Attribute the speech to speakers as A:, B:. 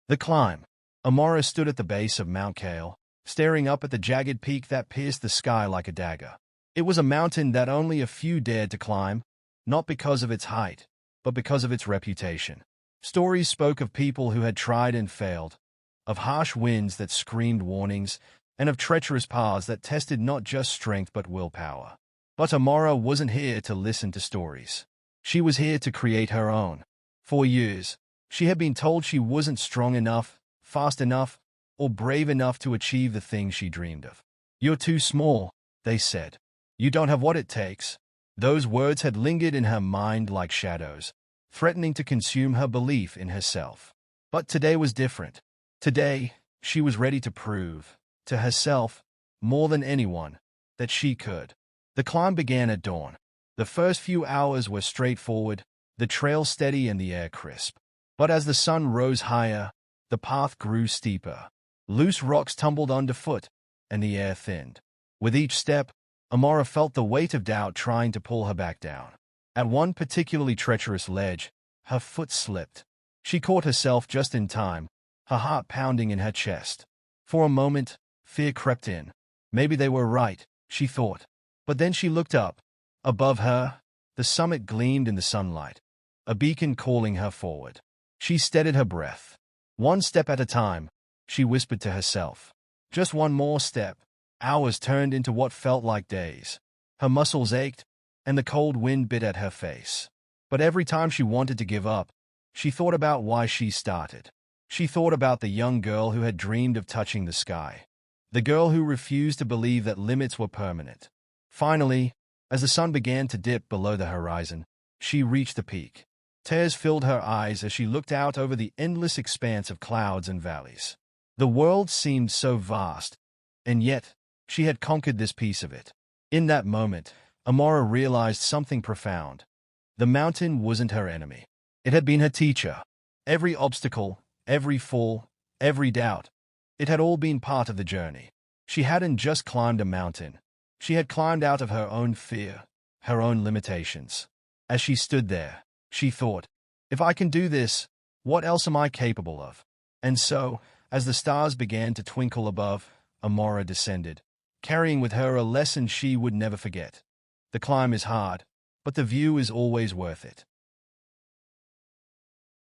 A: The climb. Amara stood at the base of Mount Kale, staring up at the jagged peak that pierced the sky like a dagger. It was a mountain that only a few dared to climb, not because of its height, but because of its reputation. Stories spoke of people who had tried and failed, of harsh winds that screamed warnings, and of treacherous paths that tested not just strength but willpower. But Amara wasn't here to listen to stories. She was here to create her own. For years, she had been told she wasn't strong enough, fast enough, or brave enough to achieve the things she dreamed of. "You're too small," they said. "You don't have what it takes." Those words had lingered in her mind like shadows, threatening to consume her belief in herself. But today was different. Today, she was ready to prove, to herself, more than anyone, that she could. The climb began at dawn. The first few hours were straightforward, the trail steady and the air crisp. But as the sun rose higher, the path grew steeper. Loose rocks tumbled underfoot, and the air thinned. With each step, Amara felt the weight of doubt trying to pull her back down. At one particularly treacherous ledge, her foot slipped. She caught herself just in time, her heart pounding in her chest. For a moment, fear crept in. Maybe they were right, she thought. But then she looked up. Above her, the summit gleamed in the sunlight, a beacon calling her forward. She steadied her breath. One step at a time, she whispered to herself. Just one more step. Hours turned into what felt like days. Her muscles ached, and the cold wind bit at her face. But every time she wanted to give up, she thought about why she started. She thought about the young girl who had dreamed of touching the sky. The girl who refused to believe that limits were permanent. Finally, as the sun began to dip below the horizon, she reached the peak. Tears filled her eyes as she looked out over the endless expanse of clouds and valleys. The world seemed so vast, and yet she had conquered this piece of it. In that moment, Amara realized something profound. The mountain wasn't her enemy. It had been her teacher. Every obstacle, every fall, every doubt, it had all been part of the journey. She hadn't just climbed a mountain. She had climbed out of her own fear, her own limitations. As she stood there, she thought, if I can do this, what else am I capable of? And so, as the stars began to twinkle above, Amara descended, carrying with her a lesson she would never forget. The climb is hard, but the view is always worth it.